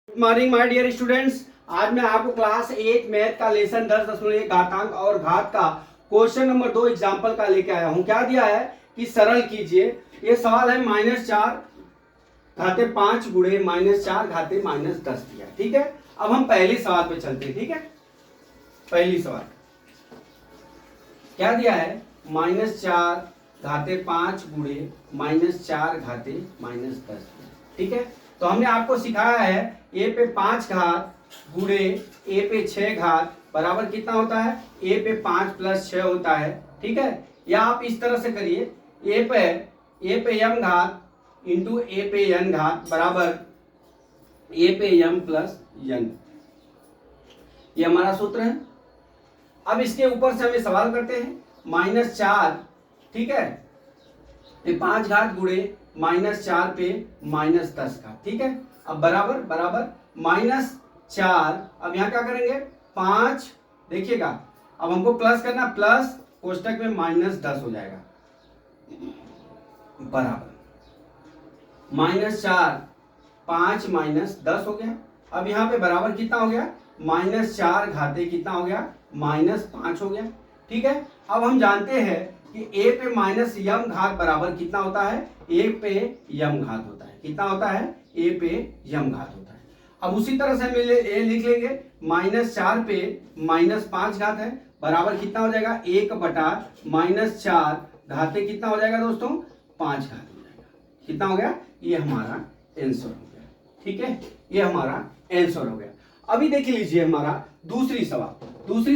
Good morning my dear students. आज मैं आपको क्लास 8 मैथ का लेसन 10.1 घातांक और घात का क्वेश्चन नंबर 2 एग्जाम्पल का लेके आया हूं। क्या दिया है कि सरल कीजिए। ये सवाल है -4 घाते 5 गुणे -4 घाते -10 दिया। ठीक है, अब हम पहले सवाल पे चलते हैं। ठीक है, पहली सवाल क्या दिया है, -4 घाते 5 गुणे -4 घाते -10। ठीक है, तो हमने आपको सिखाया है ए पे 5 घात गुणे ए पे 6 घात बराबर कितना होता है, ए पे 5 + 6 होता है। ठीक है, या आप इस तरह से करिए, ए पे m घात इंटू ए पे n घात बराबर ए पे m + n। ये हमारा सूत्र है। अब इसके ऊपर से हमें सवाल करते हैं, -4 ठीक है पे 5 घात गुणे -4 पे -10 घात। ठीक है, अब बराबर -4। अब यहाँ क्या करेंगे, 5 देखिएगा, अब हमको प्लस करना, प्लस कोष्टक में -10 हो जाएगा बराबर -4 5 -10 हो गया। अब यहाँ पे बराबर कितना हो गया, -4 घाते कितना हो गया, -5 हो गया। ठीक है, अब हम जानते हैं कि a पे -m घात बराबर कितना होता है, a पे m घात होता है। कितना होता है, a पे m घात होता है। अब उसी तरह से हम ये लिख लेंगे, -4 पे -5 घात है बराबर कितना हो जाएगा, 1/-4 घाते कितना हो जाएगा दोस्तों, 5 घात हो जाएगा। कितना हो गया, ये हमारा आंसर हो गया। ठीक है, ये हमारा आंसर हो गया। अभी देख लीजिए हमारा दूसरी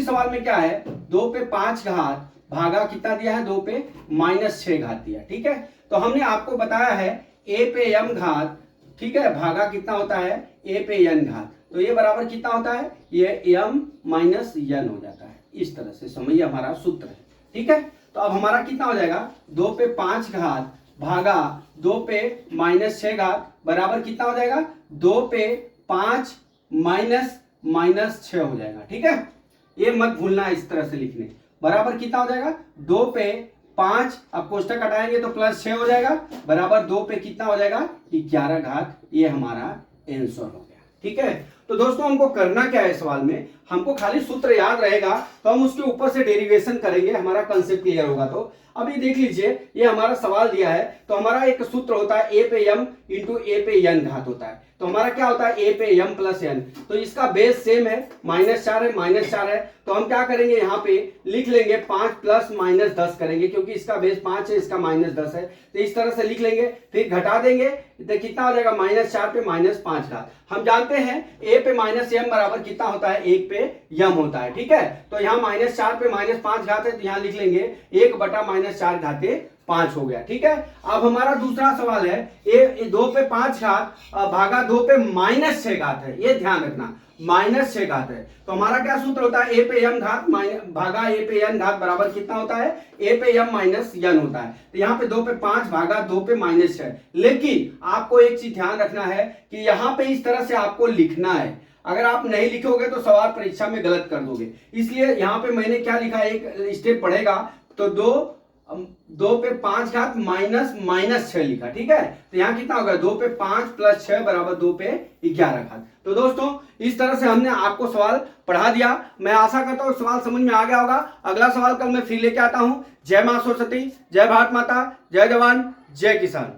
सवाल में क्या है, 2 पे 5 घात भागा कितना दिया है, 2 पे -6 घात दिया। ठीक है, तो हमने आपको बताया है a पे m घात, ठीक है, भागा कितना होता है, a पे n घात, तो ये बराबर कितना होता है, ये m - n हो जाता है। इस तरह से समझिए, हमारा सूत्र है। ठीक है, तो अब हमारा कितना हो जाएगा, 2 पे 5 घात भागा 2 पे -6 घात बराबर कितना हो जाएगा, 2 पे 5 -6 हो जाएगा। ठीक है, ये मत भूलना इस तरह से लिखने, बराबर कितना हो जाएगा, 2 पे 5, अब कोष्टक हटाएंगे तो +6 हो जाएगा बराबर 2 पे कितना हो जाएगा, 11 घात। ये हमारा आंसर हो गया। ठीक है, तो दोस्तों हमको करना क्या है, सवाल में हमको खाली सूत्र याद रहेगा तो हम उसके ऊपर से डेरिवेशन करेंगे, हमारा कंसेप्ट क्लियर होगा। तो अभी देख लीजिए, ये हमारा सवाल दिया है, तो हमारा एक सूत्र होता है a पे m इंटू ए पे n घात होता है। तो हमारा क्या होता है, a पे m + n, तो इसका बेस सेम है, -4 है, -4 है, तो हम क्या करेंगे, यहाँ पे लिख लेंगे 5 + -10 करेंगे, क्योंकि इसका बेस 5 है, इसका -10 है, तो इस तरह से लिख लेंगे, फिर घटा देंगे तो कितना हो जाएगा, -4 पे -5 घात। हम जानते हैं a पे -m बराबर कितना होता है, 1 पे m होता है। ठीक है, तो यहाँ -4 पे -5 घात है, तो यहाँ लिख लेंगे 1/-4 घाते 5 हो गया। ठीक है, अब हमारा दूसरा सवाल है, 2 पे 5 घात भागा 2 पे -6 घात है, ये ध्यान रखना, -6 घात है, तो हमारा क्या सूत्र होता है, a पे m घात भागा a पे n घात बराबर कितना होता है, a पे m - n होता है। तो यहाँ पे 2 पे 5 भागा 2 पे -6, लेकिन आपको एक चीज ध्यान रखना है कि यहाँ पे इस तरह से आपको लिखना है। अगर आप नहीं लिखोगे तो सवाल परीक्षा में गलत कर दोगे, इसलिए यहाँ पे मैंने क्या लिखा है, एक स्टेप पढ़ेगा, तो 2 पे 5 घात -6 लिखा। ठीक है, तो यहाँ कितना होगा, 2 पे 5 + 6 बराबर 2 पे 11 घात। तो दोस्तों इस तरह से हमने आपको सवाल पढ़ा दिया। मैं आशा करता हूँ सवाल समझ में आ गया होगा। अगला सवाल कल मैं फिर लेके आता हूँ। जय मां सरस्वती, जय भारत माता, जय जवान, जय किसान।